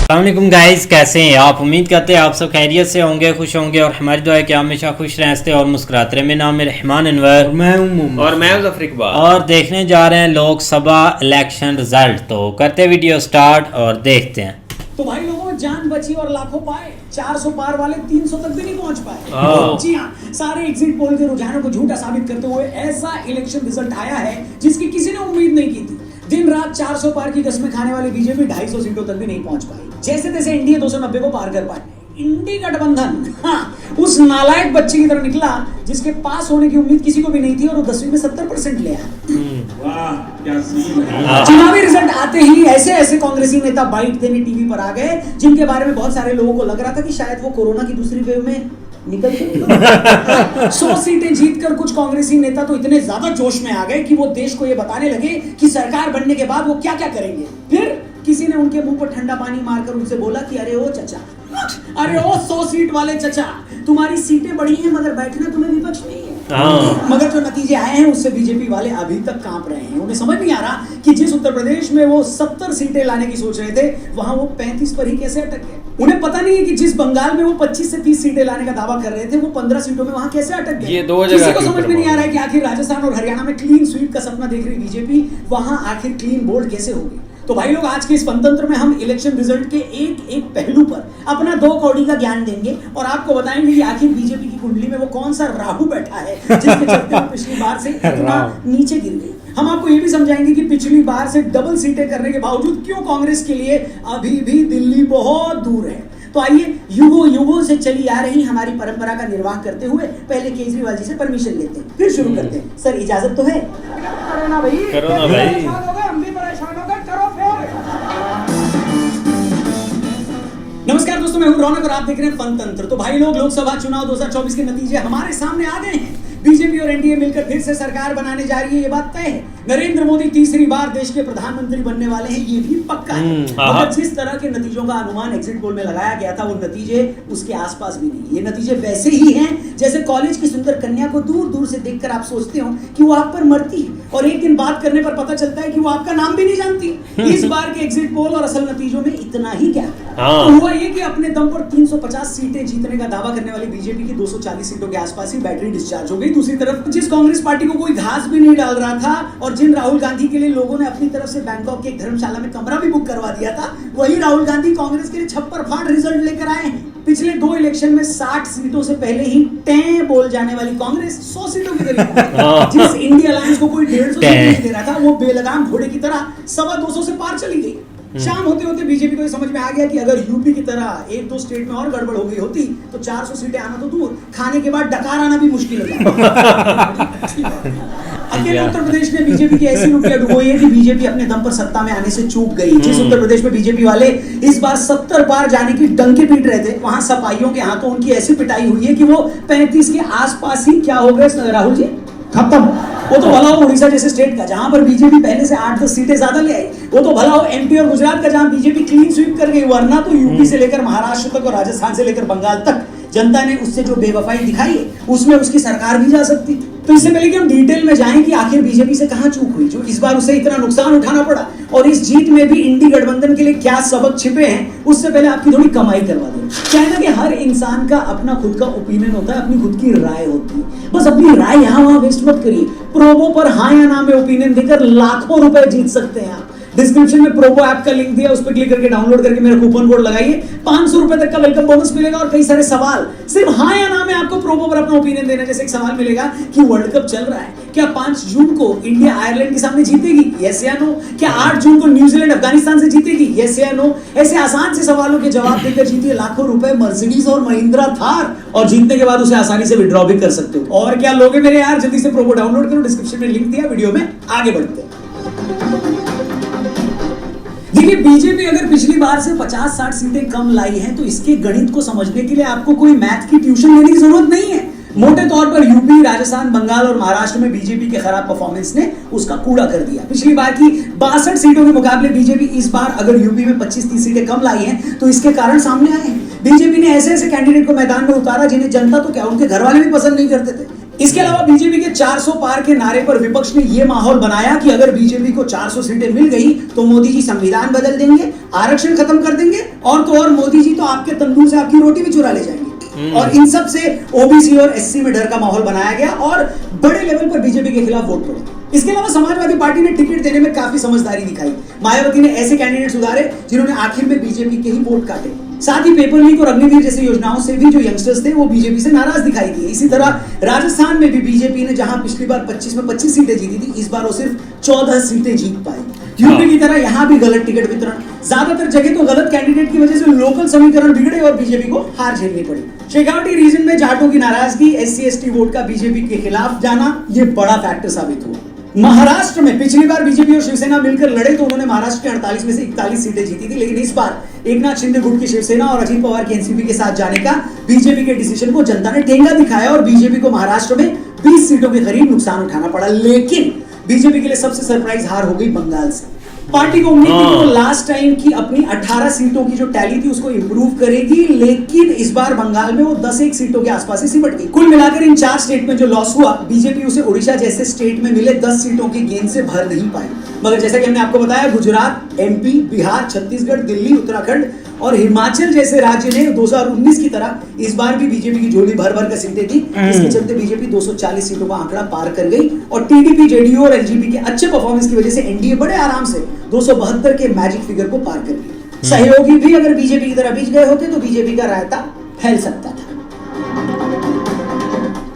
अस्सलामुअलैकुम गाइस, कैसे हैं आप? उम्मीद करते हैं आप सब खैरियत से होंगे, खुश होंगे और हमारी दुआ है कि आप हमेशा खुश रहें, हंसते और मुस्कुराते रहें। मेरा नाम है रहमान अनवर, मैं हूं और मैं जफर इकबाल। और देखने जा रहे हैं लोकसभा इलेक्शन रिजल्ट। तो करते वीडियो स्टार्ट और देखते हैं। तो भाई लोगों, जान बची और लाखों पाए। 400 पार वाले 300 तक भी नहीं पहुंच पाए। जी हाँ, सारे एग्जिट पोल के रुझानों को झूठा साबित करते हुए ऐसा इलेक्शन रिजल्ट आया है जिसकी किसी ने उम्मीद नहीं की थी। दिन रात 400 पार की कसमें खाने वाली बीजेपी 250 सीटों तक भी नहीं पहुंच पाई। जैसे तैसे इंडिया 290 को पार कर पाए। इंडी गठबंधन उस नालायक बच्चे की तरह निकला जिसके पास होने की उम्मीद किसी को भी नहीं थी और वो 10वीं में 70% ले आया। चुनावी रिजल्ट आते ही ऐसे ऐसे कांग्रेसी नेता बाइट देने टीवी पर आ गए जिनके बारे में बहुत सारे लोगों को लग रहा था कि शायद वो कोरोना की दूसरी वेव में निकल गए। 100 सीटें जीतकर कुछ कांग्रेसी नेता तो इतने ज्यादा जोश में आ गए कि वो देश को ये बताने लगे कि सरकार बनने के बाद वो क्या क्या करेंगे। फिर किसी ने उनके मुंह पर ठंडा पानी मारकर उनसे बोला कि अरे ओ चचा, अरे ओ 100 सीट वाले चचा, तुम्हारी सीटें बड़ी हैं मगर बैठना तुम्हें विपक्ष में ही है। मगर जो नतीजे आए हैं उससे बीजेपी वाले अभी तक कांप रहे हैं। उन्हें समझ नहीं आ रहा कि जिस उत्तर प्रदेश में वो 70 सीटें लाने की सोच रहे थे वहां वो 35 पर ही कैसे अटक गए। उन्हें पता नहीं है कि जिस बंगाल में वो 25 से 30 सीटें लाने का दावा कर रहे थे वो 15 सीटों में वहां कैसे अटक गए। ये दो जगह किसी को समझ में नहीं आ रहा है कि आखिर राजस्थान और हरियाणा में क्लीन स्वीप का सपना देख रही बीजेपी वहां आखिर क्लीन बोल्ड कैसे होगी। तो भाई लोग, आज के इस पंतंत्र में हम इलेक्शन रिजल्ट के एक एक पहलू पर अपना 2 कौड़ी का ज्ञान देंगे और आपको बताएंगे कि आखिर बीजेपी की कुंडली में वो कौन सा राहु बैठा है जिसके चलते पिछली बार से इतना नीचे गिर गई। हम आपको ये भी समझाएंगे कि पिछली बार से डबल सीटें करने के बावजूद क्यों कांग्रेस के लिए अभी भी दिल्ली बहुत दूर है। तो आइए युगों युगों से चली आ रही हमारी परंपरा का निर्वाह करते हुए पहले केजरीवाल जी से परमिशन लेते हैं, फिर शुरू करते हैं। सर, इजाजत तो है? करो ना भाई, हम भी परेशान हो गए, करो फिर। नमस्कार दोस्तों, मैं हूं रौनक और आप देख रहे हैं फनतंत्र। तो भाई लोग, लोकसभा चुनाव 2024 के नतीजे हमारे सामने आ गए हैं। बीजेपी और एनडीए मिलकर फिर से सरकार बनाने जा रही है, ये बात तय है। नरेंद्र मोदी तीसरी बार देश के प्रधानमंत्री बनने वाले हैं, ये भी पक्का है। मगर जिस तरह के नतीजों का अनुमान एग्जिट पोल में लगाया गया था वो नतीजे उसके आसपास भी नहीं। ये नतीजे वैसे ही हैं जैसे कॉलेज की सुंदर कन्या को दूर दूर से देखकर आप सोचते हो कि वो आप पर मरती है और एक दिन बात करने पर पता चलता है कि वो आपका नाम भी नहीं जानती। इस बार के एग्जिट पोल और असल नतीजों में इतना ही क्या तो हुआ ये कि अपने दम पर 350 सीटें जीतने का दावा करने वाली बीजेपी की 240 सीटों के आसपास ही बैटरी डिस्चार्ज हो गई। दूसरी तरफ जिस कांग्रेस पार्टी को कोई घास भी नहीं डाल रहा था और जिन राहुल गांधी के लिए लोगों ने अपनी तरफ से बैंकॉक के एक धर्मशाला में कमरा भी बुक करवा दिया था, वही राहुल गांधी कांग्रेस के लिए छप्पर फाड़ रिजल्ट लेकर आए हैं। पिछले 2 इलेक्शन में 60 सीटों से पहले ही टें बोल जाने वाली कांग्रेस 100 सीटों के करीब जिस इंडिया अलायंस को कोई 150 सीट दे रहा था वो बेलगाम घोड़े की तरह 225 से पार चली गई। शाम होते होते बीजेपी को ये समझ में आ गया कि अगर यूपी की तरह 1-2 स्टेट में और गड़बड़ हो गई होती तो 400 सीटें आना तो दूर, खाने के बाद डकार आना भी मुश्किल हो जाता। अकेले उत्तर प्रदेश में बीजेपी की ऐसी रुपया डुबोई है कि बीजेपी अपने दम पर सत्ता में आने से चूक गई। जिस उत्तर प्रदेश में बीजेपी वाले इस बार 70 पार जाने की डंके पीट रहे थे, वहां सपाइयों के हाथों उनकी ऐसी पिटाई हुई है कि वो 35 के आसपास ही क्या हो गए राहुल जी, खत्म। वो तो भला हो उड़ीसा जैसे स्टेट का जहां पर बीजेपी पहले से 8-10 सीटें ज्यादा ले आई, वो तो भला हो एमपी और गुजरात का जहां बीजेपी क्लीन स्वीप कर गई, वरना तो यूपी से लेकर महाराष्ट्र तक और राजस्थान से लेकर बंगाल तक जनता ने उससे जो बेवफाई दिखाई है उसमें उसकी सरकार भी जा सकती। तो इससे पहले कि हम डिटेल में जाएं कि आखिर बीजेपी से कहां चूक हुई जो इस बार उसे इतना नुकसान उठाना पड़ा और इस जीत में भी इंडी गठबंधन के लिए क्या सबक छिपे हैं, उससे पहले आपकी थोड़ी कमाई करवा दूं। कहना कि हर इंसान का अपना खुद का ओपिनियन होता है, अपनी खुद की राय होती है। बस अपनी राय यहाँ वहां वेस्ट मत करिए। प्रोमो पर हाँ या ना में ओपिनियन देकर लाखों रुपए जीत सकते हैं आप। डिस्क्रिप्शन में प्रोबो ऐप का लिंक दिया, उस पर क्लिक करके डाउनलोड करके मेरा कूपन कोड लगाइए, 500 रुपए तक का वेलकम बोनस मिलेगा और कई सारे सवाल सिर्फ हाँ या ना में आपको प्रोबो पर अपना ओपिनियन देना। जैसे एक सवाल मिलेगा कि वर्ल्ड कप चल रहा है, क्या 5 जून को इंडिया आयरलैंड के सामने जीतेगी, यस या नो? क्या 8 जून को न्यूजीलैंड अफगानिस्तान से जीतेगी, यस या नो? ऐसे आसान से सवालों के जवाब देकर जीतिए लाखों रुपए मर्सिडीज और महिंद्रा थार, और जीतने के बाद उसे आसानी से विड्रॉ भी कर सकते हो। और क्या लोगे मेरे यार, जल्दी से प्रोबो डाउनलोड करो, डिस्क्रिप्शन में लिंक दिया। वीडियो में आगे बढ़ते हैं। देखिए, बीजेपी अगर पिछली बार से 50-60 सीटें कम लाई हैं तो इसके गणित को समझने के लिए आपको कोई मैथ की ट्यूशन लेने की जरूरत नहीं है। मोटे तौर पर यूपी, राजस्थान, बंगाल और महाराष्ट्र में बीजेपी के खराब परफॉर्मेंस ने उसका कूड़ा कर दिया। पिछली बार की 62 सीटों के मुकाबले बीजेपी इस बार अगर यूपी में 25-30 सीटें कम लाई हैं तो इसके कारण सामने आए हैं। बीजेपी ने ऐसे ऐसे कैंडिडेट को मैदान में उतारा जिन्हें जनता तो क्या उनके घर वाले भी पसंद नहीं करते थे। इसके अलावा बीजेपी के 400 पार के नारे पर विपक्ष ने यह माहौल बनाया कि अगर बीजेपी को 400 सीटें मिल गई तो मोदी जी संविधान बदल देंगे, आरक्षण खत्म कर देंगे और मोदी जी तो आपके तंदूर से आपकी रोटी भी चुरा ले जाएंगे। और इन सब से ओबीसी और एससी में डर का माहौल बनाया गया और बड़े लेवल पर बीजेपी के खिलाफ वोट पड़े। इसके अलावा समाजवादी पार्टी ने टिकट देने में काफी समझदारी दिखाई। मायावती ने ऐसे कैंडिडेट्स उतारे जिन्होंने आखिर में बीजेपी के ही वोट काटे। साथ ही पेपर लीक और अग्निवीर जैसी योजनाओं से भी जो यंगस्टर्स थे वो बीजेपी से नाराज दिखाई दिए। इसी तरह राजस्थान में भी बीजेपी ने जहां पिछली बार 25 में 25 सीटें जीती थी, इस बार वो सिर्फ 14 सीटें जीत पाई। यूपी की तरह यहां भी गलत टिकट वितरण, ज्यादातर जगह तो गलत कैंडिडेट की वजह से लोकल समीकरण बिगड़े और बीजेपी को हार झेलनी पड़ी। शेखावटी रीजन में जाटों की नाराजगी, SC/ST वोट का बीजेपी के खिलाफ जाना, ये बड़ा फैक्टर साबित हुआ। महाराष्ट्र में पिछली बार बीजेपी और शिवसेना मिलकर लड़े तो उन्होंने महाराष्ट्र के 48 में से 41 सीटें जीती थी, लेकिन इस बार एकनाथ शिंदे गुट की शिवसेना और अजित पवार की एनसीपी के साथ जाने का बीजेपी के डिसीजन को जनता ने ठेंगा दिखाया और बीजेपी को महाराष्ट्र में 20 सीटों के करीब नुकसान उठाना पड़ा। लेकिन बीजेपी के लिए सबसे सरप्राइज हार हो गई बंगाल से। पार्टी को उम्मीद थी कि वो लास्ट टाइम की अपनी 18 सीटों की जो टैली थी उसको इंप्रूव करेगी, लेकिन इस बार बंगाल में वो 10-1 सीटों के आसपास ही सिमट गई। कुल मिलाकर इन 4 स्टेट में जो लॉस हुआ, बीजेपी उसे उड़ीसा जैसे स्टेट में मिले 10 सीटों के गेन से भर नहीं पाई। मगर जैसा कि हमने आपको बताया, गुजरात, MP, बिहार, छत्तीसगढ़, दिल्ली, उत्तराखंड और हिमाचल जैसे राज्य ने 2019 की तरह इस बार भी बीजेपी की झोली भर भर कर सीटें थी। इसके चलते बीजेपी 240 सीटों का आंकड़ा पार कर गई और टीडीपी, जेडीयू और एलजेपी के अच्छे परफॉर्मेंस की वजह से एनडीए बड़े आराम से 272 के मैजिक फिगर को पार कर गई। सहयोगी भी अगर बीजेपी की तरह बीच गए होते तो बीजेपी का रायता फैल सकता था।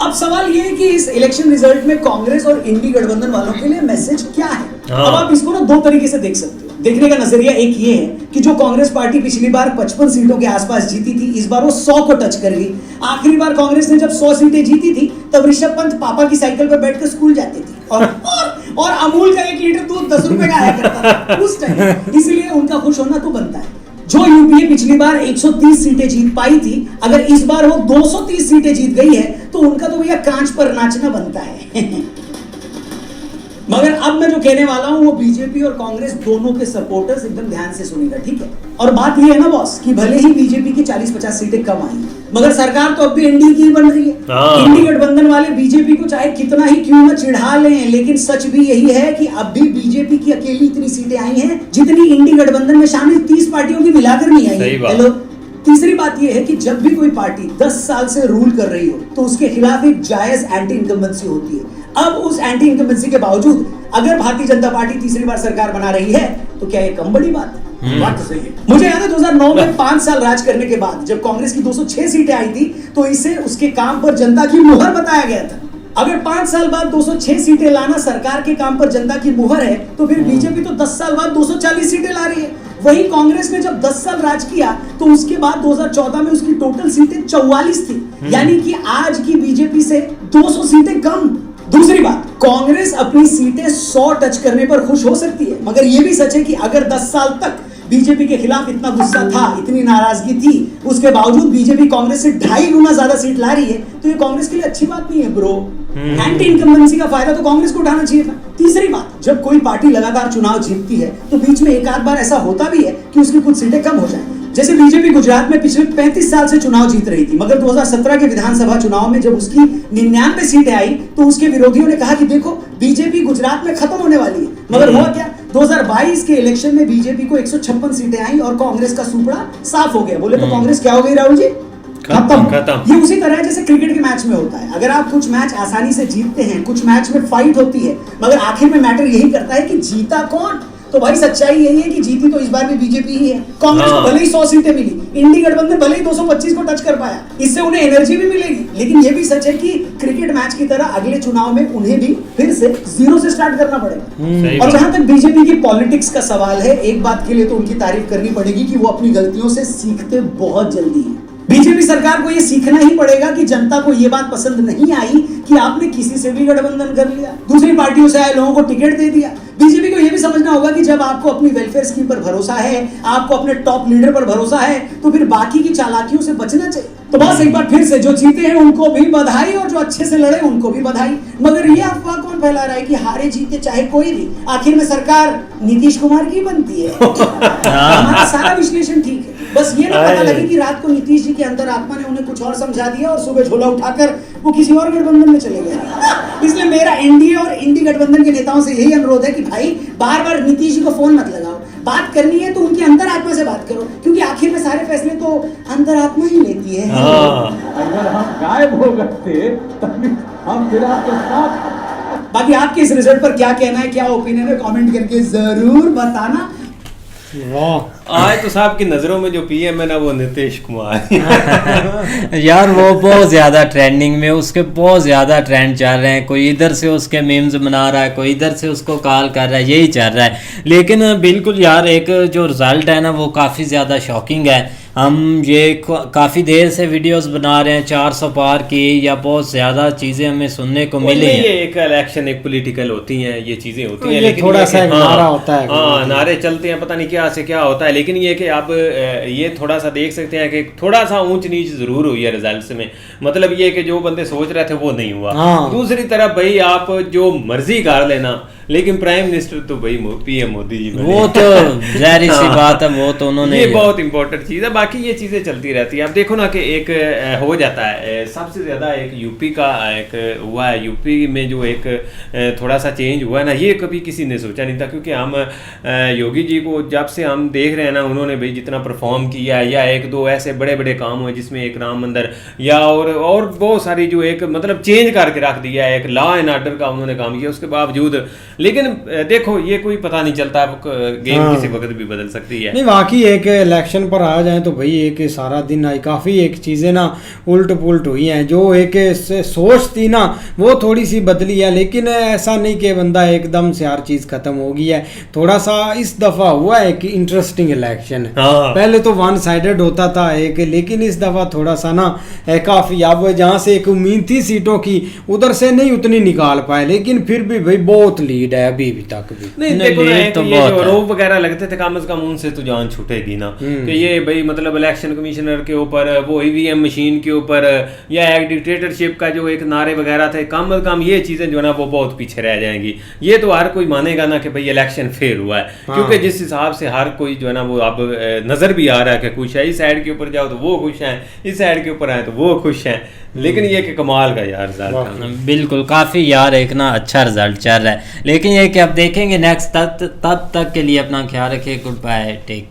अब सवाल ये है कि इस इलेक्शन रिजल्ट में कांग्रेस और इंडी गठबंधन वालों के लिए मैसेज क्या है। अब आप इसको ना 2 तरीके से देख सकते हो। देखने का नजरिया एक ये है कि जो कांग्रेस पार्टी पिछली बार 55 सीटों के आसपास जीती थी, इस बार वो 100 को टच कर गई। आखिरी बार कांग्रेस ने जब 100 सीटें जीती थी तब ऋषभ पंत पापा की साइकिल पर बैठकर स्कूल जाते थे और अमूल का 1 लीटर दूध 10 रुपए का आया करता था उस टाइम। इसलिए उनका खुश होना तो बनता है। जो यूपीए पिछली बार 130 सीटें जीत पाई थी, अगर इस बार वो 230 सीटें जीत गई है तो उनका तो भैया कांच पर नाचना बनता है। मगर अब मैं जो कहने वाला हूं वो बीजेपी और कांग्रेस दोनों के सपोर्टर्स एकदम ध्यान से सुनेगा, ठीक है। और बात ये है ना बॉस कि भले ही बीजेपी की 40-50 सीटें कम आई, मगर सरकार तो अब भी एनडीए की बन रही है। इंडी गठबंधन वाले बीजेपी को चाहे कितना ही क्यों न चिढ़ा लें, लेकिन सच भी यही है कि अब भी बीजेपी की अकेली इतनी सीटें आई हैं जितनी इंडी गठबंधन में शामिल 30 पार्टियों की मिलाकर नहीं आई। हेलो। तीसरी बात यह है कि जब भी कोई पार्टी 10 साल से रूल कर रही हो तो उसके खिलाफ एक जायज एंटी इनकम्बेंसी होती है। अब उस एंटी इनकम्बेंसी के बावजूद अगर भारतीय जनता पार्टी तीसरी बार सरकार बना रही है तो क्या ये कम बड़ी बात है? बात तो सही है। मुझे याद है 2009 में 5 साल राज करने के बाद जब कांग्रेस की 206 सीटें आई थी तो इसे उसके काम पर जनता की मुहर बताया गया था। अगर 5 साल बाद 206 सीटें लाना सरकार के काम पर जनता की मुहर है तो फिर बीजेपी तो 10 साल बाद 240 सीटें ला रही है। वहीं कांग्रेस ने जब 10 साल राज किया तो उसके बाद 2014 में उसकी टोटल सीटें 44 थी, यानी कि आज की बीजेपी से 200 सीटें कम। दूसरी बात, कांग्रेस अपनी सीटें 100 टच करने पर खुश हो सकती है, मगर यह भी सच है कि अगर 10 साल तक बीजेपी के खिलाफ इतना गुस्सा था, इतनी नाराजगी थी, उसके बावजूद बीजेपी कांग्रेस से 2.5 गुना ज्यादा सीट ला रही है तो ये कांग्रेस के लिए अच्छी बात नहीं है ब्रो। एंटी इनकम्बेंसी का फायदा तो कांग्रेस को उठाना चाहिए था। तीसरी बात, जब कोई पार्टी लगातार चुनाव जीतती है तो बीच में एक आध बार ऐसा होता भी है कि उसकी कुछ सीटें कम हो जाए। जैसे बीजेपी गुजरात में पिछले 35 साल से चुनाव जीत रही थी, मगर 2017 के विधानसभा चुनाव में जब उसकी 99 सीटें आई तो उसके विरोधियों ने कहा कि देखो बीजेपी गुजरात में खत्म होने वाली है। मगर हुआ क्या? 2022 के इलेक्शन में बीजेपी को 156 सीटें आई और कांग्रेस का सुपड़ा साफ हो गया। बोले तो कांग्रेस क्या हो गई राहुल जी? खत्म। ये उसी तरह है जैसे क्रिकेट के मैच में होता है। अगर आप कुछ मैच आसानी से जीतते हैं, कुछ मैच में फाइट होती है, मगर आखिर में मैटर यही करता है कि जीता कौन। तो भाई सच्चाई यही है कि जीती तो इस बार भी बीजेपी ही है। कांग्रेस को भले ही 100 सीटें मिली, इंडी गठबंधन भले ही 225 को टच कर पाया, इससे उन्हें एनर्जी भी मिलेगी, लेकिन यह भी सच है कि क्रिकेट मैच की तरह अगले चुनाव में उन्हें भी फिर से 0 से स्टार्ट करना पड़ेगा। और जहां तक बीजेपी की पॉलिटिक्स का सवाल है, एक बात के लिए तो उनकी तारीफ करनी पड़ेगी कि वो अपनी गलतियों से सीखते बहुत जल्दी है। बीजेपी सरकार को यह सीखना ही पड़ेगा कि जनता को यह बात पसंद नहीं आई कि आपने किसी से भी गठबंधन कर लिया, दूसरी पार्टियों से आए लोगों को टिकट दे दिया। बीजेपी को यह भी समझना होगा कि जब आपको अपनी वेलफेयर स्कीम पर भरोसा है, आपको अपने टॉप लीडर पर भरोसा है, तो फिर बाकी की चालाकियों से बचना चाहिए। तो बस एक बार फिर से जो जीते हैं उनको भी बधाई और जो अच्छे से लड़े उनको भी बधाई। मगर ये अफवाह कौन फैला रहा है कि हारे जीते चाहे कोई भी, आखिर में सरकार नीतीश कुमार की बनती है। हमारा सारा विश्लेषण ठीक है। बस ये ना पता लगे कि रात को नीतीश जी के अंदर आत्मा ने उन्हें कुछ और समझा दिया और सुबह झोला उठाकर वो किसी और गठबंधन में चले गए। इसलिए मेरा एनडीए और इंडी गठबंधन के नेताओं से यही अनुरोध है कि भाई बार बार नीतीश जी को फोन मत लगाओ, बात करनी है तो उनकी अंतर आत्मा से बात करो, क्योंकि आखिर में सारे फैसले तो अंतर आत्मा ही लेती है। अगर हम गायब हो गए तभी हम फिर आपके साथ। बाकी आपके इस रिजल्ट पर क्या कहना है, क्या ओपिनियन है, कमेंट करके जरूर बताना। वाह, आज तो साहब की नजरों में जो पीएम है ना वो नीतीश कुमार यार वो बहुत ज़्यादा ट्रेंडिंग में, उसके बहुत ज़्यादा ट्रेंड चल रहे हैं। कोई इधर से उसके मीम्स बना रहा है, कोई इधर से उसको कॉल कर रहा है, यही चल रहा है। लेकिन बिल्कुल यार एक जो रिज़ल्ट है ना वो काफ़ी ज़्यादा शॉकिंग है। हम ये काफ़ी देर से वीडियोस बना रहे हैं, 400 पार की या बहुत ज़्यादा चीज़ें हमें सुनने को मिली हैं। ये एक इलेक्शन एक पॉलिटिकल होती हैं, ये चीज़ें होती हैं, लेकिन थोड़ा सा नारा होता है, नारे चलते हैं, पता नहीं क्या से क्या होता है। लेकिन ये कि आप ये थोड़ा सा देख सकते हैं कि थोड़ा सा ऊंच नीच जरूर हुई है रिजल्ट में। मतलब ये कि जो बंदे सोच रहे थे वो नहीं हुआ। दूसरी तरफ भाई आप जो मर्जी कर लेना, लेकिन प्राइम मिनिस्टर तो भाई पीएम मोदी जी, वो तो जाहिर सी बात है, वो तो उन्होंने, ये बहुत इंपॉर्टेंट चीज़ है। बाकी ये चीज़ें चलती रहती है। अब देखो ना कि एक हो जाता है, सबसे ज़्यादा एक यूपी का एक हुआ है, यूपी में जो एक थोड़ा सा चेंज हुआ है ना, ये कभी किसी ने सोचा नहीं था। क्योंकि हम योगी जी को जब से हम देख रहे हैं ना, उन्होंने भाई जितना परफॉर्म किया है, या एक दो ऐसे बड़े बड़े काम हुए जिसमें एक राम मंदिर या और बहुत सारी जो एक मतलब चेंज करके रख दिया है, एक लॉ एंड ऑर्डर का उन्होंने काम किया। उसके बावजूद लेकिन देखो ये कोई पता नहीं चलता, गेम किसी वक्त भी बदल सकती है। नहीं वाकई एक इलेक्शन पर आ जाए तो भाई एक सारा दिन आई काफ़ी एक चीज़ें ना उल्ट पुल्ट हुई हैं। जो एक सोच थी ना वो थोड़ी सी बदली है, लेकिन ऐसा नहीं कि बंदा एकदम से हर चीज़ ख़त्म हो गई है। थोड़ा सा इस दफ़ा हुआ है कि इंटरेस्टिंग इलेक्शन है। पहले तो वन साइडेड होता था एक, लेकिन इस दफ़ा थोड़ा सा ना काफ़ी, अब जहाँ से एक उम्मीद थी सीटों की उधर से नहीं उतनी निकाल पाए, लेकिन फिर भी भाई बहुत लीड है अभी तक भी। नहीं देखो ना, तो ये जो आरोप वगैरह लगते थे कम से कम उनसे तो जान छूटेगी ना, कि ये भाई मतलब इलेक्शन कमिश्नर के ऊपर, वो ईवीएम मशीन के ऊपर, या एक डिक्टेटरशिप का जो एक नारे वगैरह थे, कम से कम ये चीजें जो है ना वो बहुत पीछे रह जाएंगी। ये तो हर कोई मानेगा ना कि भाई इलेक्शन फेल हुआ है, क्योंकि जिस हिसाब से हर कोई जो है ना वो अब नजर भी आ रहा है कि खुश है, इस साइड के ऊपर जाओ तो वो खुश है, इस साइड के ऊपर आए तो वो खुश है। लेकिन ये कि कमाल का यार रिजल्ट, बिल्कुल काफ़ी यार एक ना अच्छा रिजल्ट चल रहा है। लेकिन ये कि अब देखेंगे नेक्स्ट, तब तक के लिए अपना ख्याल रखिए। Good bye, take